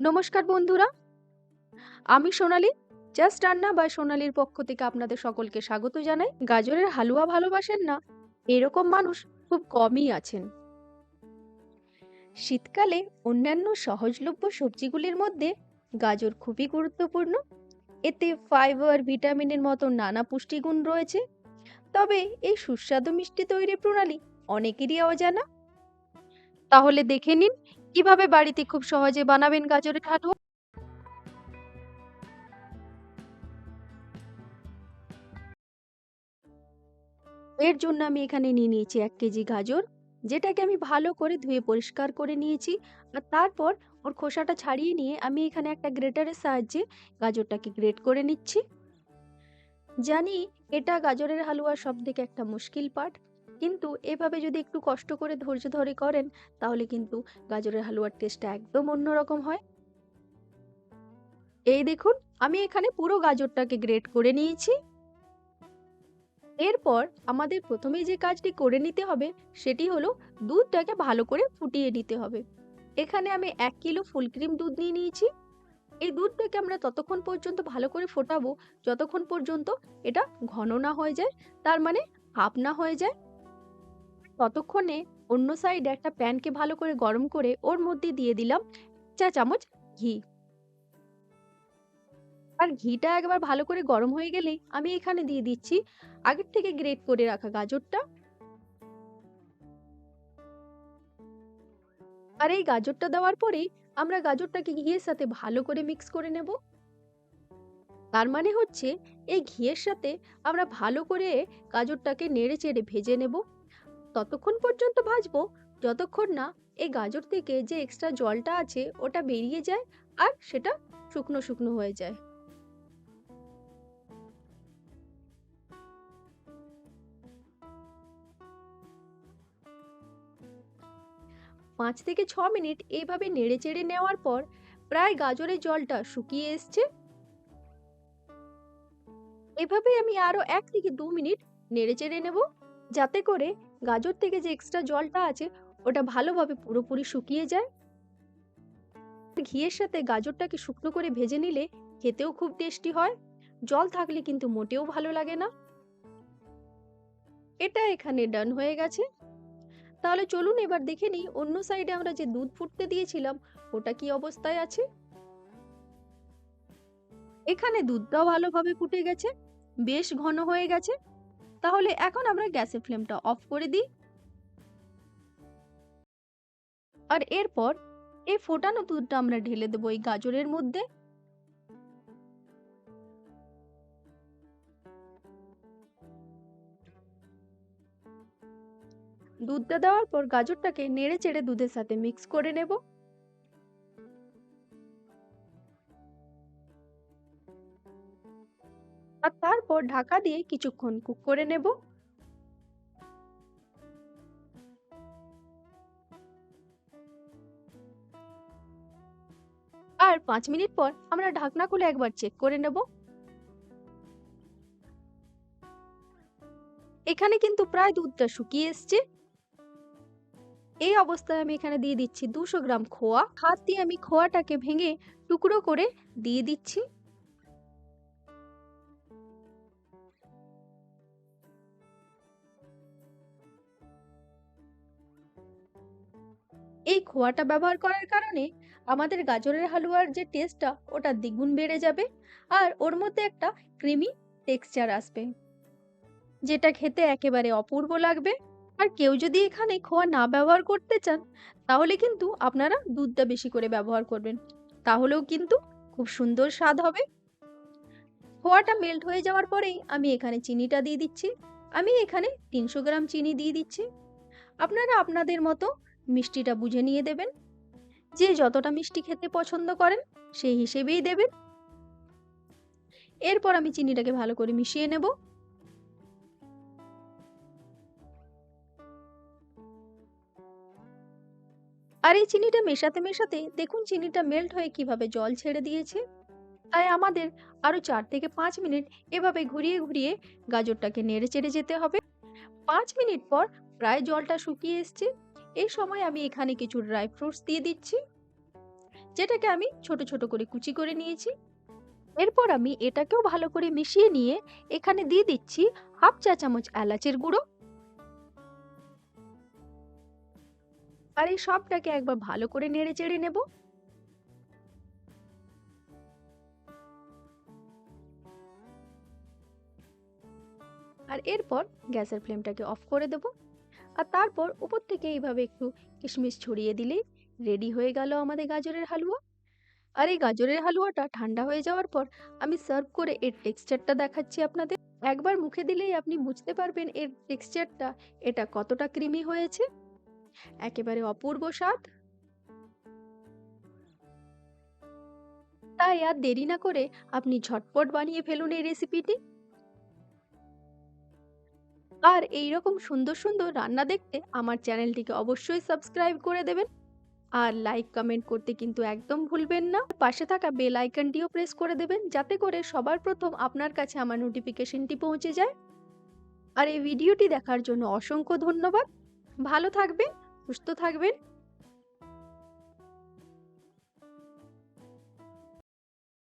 নমস্কার বন্ধুরা, আমি সোনালী। জাস্ট রান্না বাই সোনালীর পক্ষ থেকে আপনাদের সকলকে স্বাগত জানাই। গাজরের হালুয়া ভালোবাসেন না এরকম মানুষ খুব কমই আছেন। শীতকালে অন্যান্য সহজলভ্য সবজিগুলির মধ্যে গাজর খুবই গুরুত্বপূর্ণ। এতে ফাইবার, ভিটামিনের মতো নানা পুষ্টিগুণ রয়েছে। তবে এই সুস্বাদু মিষ্টি তৈরির প্রণালী অনেকেরই অজানা। তাহলে দেখে নিন কিভাবে বাড়িতে খুব সহজে বানাবেন গাজরের হালুয়া। এর জন্য আমি এখানে নিয়ে নিয়েছি 1 কেজি গাজর, যেটাকে আমি ভালো করে ধুয়ে পরিষ্কার করে নিয়েছি। আর তারপর ওর খোসাটা ছাড়িয়ে নিয়ে আমি এখানে একটা গ্রেটারের সাহায্যে গাজরটাকে গ্রেট করে নিচ্ছি। জানি এটা গাজরের হালুয়ার সবথেকে একটা মুশকিল পার্ট, কিন্তু এভাবে যদি একটু কষ্ট করে ধৈর্য ধরে করেন তাহলে কিন্তু গাজরের হালুয়ার টেস্টটা একদম অন্যরকম হয়। এই দেখুন, আমি এখানে পুরো গাজরটাকে গ্রেট করে নিয়েছি। এরপর আমাদের প্রথমেই যে কাজটি করে নিতে হবে সেটি হলো দুধটাকে ভালো করে ফুটিয়ে নিতে হবে। এখানে আমি 1 কিলো ফুল ক্রিম দুধ নিয়ে নিয়েছি। এই দুধটাকে আমরা ততক্ষণ পর্যন্ত ভালো করে ফোটাবো যতক্ষণ পর্যন্ত এটা ঘন না হয়ে যায়, তার মানে হাফ না হয়ে যায়। ততক্ষণে অন্য সাইডে একটা প্যানকে ভালো করে গরম করে ওর মধ্যে দিয়ে দিলাম 1 চা চামচ ঘি। আর ঘিটা একবার ভালো করে গরম হয়ে গেলেই আমি এখানে দিয়ে দিচ্ছি আগের থেকে গ্রেট করে রাখা গাজরটা। আর এই গাজরটা দেওয়ার পরেই আমরা গাজরটাকে ঘিয়ের সাথে ভালো করে মিক্স করে নেব। তার মানে হচ্ছে এই ঘিয়ের সাথে আমরা ভালো করে গাজরটাকে নেড়ে চেড়ে ভেজে নেব। ততক্ষণ পর্যন্ত ভাজবো যতক্ষণ না এই গাজর থেকে যে এক্সট্রা জলটা আছে ওটা বেরিয়ে যায় আর সেটা শুকনো শুকনো হয়ে যায়। 5 থেকে 6 মিনিট এইভাবে নেড়ে চেড়ে নেওয়ার পর প্রায় গাজরের জলটা শুকিয়ে এসছে। এভাবেই আমি আরো 1 থেকে 2 মিনিট নেড়ে চেড়ে নেব, যাতে করে গাজর থেকে যে এক্সট্রা জলটা আছে ওটা ভালোভাবে পুরোপুরি শুকিয়ে যায়। ঘিয়ের সাথে গাজরটাকে শুকনো করে ভেজে নিলে খেতেও খুব টেস্টি হয়। জল থাকলে কিন্তু মোটেও ভালো লাগে না। এটা এখানে ডান হয়ে গেছে। তাহলে চলুন এবার দেখে নিই অন্য সাইডে আমরা যে দুধ ফুটতে দিয়েছিলাম ওটা কি অবস্থায় আছে। এখানে দুধটাও ভালোভাবে ফুটে গেছে, বেশ ঘন হয়ে গেছে। তাহলে এখন আমরা গ্যাসের ফ্লেমটা অফ করে দিই। আর এরপর এই ফোটানো দুধটা আমরা ঢেলে দেবো এই গাজরের মধ্যে। দুধটা দেওয়ার পর গাজরটাকে নেড়ে চেড়ে দুধের সাথে মিক্স করে নেব। আর তারপর ঢাকা দিয়ে কিছুক্ষণ কুক করে নেব। আর 5 মিনিট পর আমরা ঢাকনা খুলে একবার চেক করে নেব। এখানে কিন্তু প্রায় দুধটা শুকিয়ে এসছে। এই অবস্থায় আমি এখানে দিয়ে দিচ্ছি 200 গ্রাম খোয়া। হাত দিয়ে আমি খোয়াটাকে ভেঙে টুকরো করে দিয়ে দিচ্ছি। এই খোয়াটা ব্যবহার করার কারণে আমাদের গাজরের হালুয়ার যে টেস্টটা ওটা দ্বিগুণ বেড়ে যাবে। আর ওর মধ্যে একটা ক্রিমি টেক্সচার আসবে, যেটা খেতে একেবারে অপূর্ব লাগবে। আর কেউ যদি এখানে খোয়া না ব্যবহার করতে চান তাহলে কিন্তু আপনারা দুধটা বেশি করে ব্যবহার করবেন, তাহলেও কিন্তু খুব সুন্দর স্বাদ হবে। খোয়াটা মেল্ট হয়ে যাওয়ার পরেই আমি এখানে চিনিটা দিয়ে দিচ্ছি। আমি এখানে 300 গ্রাম চিনি দিয়ে দিচ্ছি। আপনারা আপনাদের মতো মিষ্টিটা বুঝে নিয়ে দেবেন। যে যতটা মিষ্টি খেতে পছন্দ করেন সেই হিসেবেই দেবেন। এরপর আমি চিনিটাকে ভালো করে মিশিয়ে নেব। আর এই চিনিটা মেশাতে মেশাতে দেখুন চিনিটা মেল্ট হয়ে কিভাবে জল ছেড়ে দিয়েছে। তাই আমাদের আরো 4 থেকে 5 মিনিট এভাবে ঘুরিয়ে ঘুরিয়ে গাজরটাকে নেড়ে চেড়ে যেতে হবে। 5 মিনিট পর প্রায় জলটা শুকিয়ে এসছে। এই সময় আমি এখানে কিছু ড্রাই ফ্রুটস দিয়ে দিচ্ছি। যেটাকে আমি ছোট ছোট করে কুচি করে নিয়েছি। এরপর আমি এটাকেও ভালো করে মিশিয়ে নিয়ে এখানে দিয়ে দিচ্ছি হাফ চা চামচ এলাচের গুঁড়ো। আর এই সবটাকে একবার ভালো করে নেড়ে চেড়ে নেব। আর এরপর গ্যাসের ফ্লেমটাকে অফ করে দেব। আর তারপর উপর থেকে এইভাবে একটু কিশমিশ ছড়িয়ে দিলেই রেডি হয়ে গেল আমাদের গাজরের হালুয়া। আর এই গাজরের হালুয়াটা ঠান্ডা হয়ে যাওয়ার পর আমি সার্ভ করে এর টেক্সচারটা দেখাচ্ছি আপনাদের। একবার মুখে দিলেই আপনি বুঝতে পারবেন এর টেক্সচারটা, এটা কতটা ক্রিমি হয়েছে। একেবারে অপূর্ব স্বাদ। তাই আর দেরি না করে আপনি ঝটপট বানিয়ে ফেলুন এই রেসিপিটি। আর এইরকম সুন্দর সুন্দর রান্না দেখতে আমার চ্যানেলটিকে অবশ্যই সাবস্ক্রাইব করে দেবেন। আর লাইক কমেন্ট করতে কিন্তু একদম ভুলবেন না। পাশে থাকা বেল আইকনটিও প্রেস করে দেবেন, যাতে করে সবার প্রথম আপনার কাছে আমার নোটিফিকেশনটি পৌঁছে যায়। আর এই ভিডিওটি দেখার জন্য অসংখ্য ধন্যবাদ। ভালো থাকবেন, সুস্থ থাকবেন।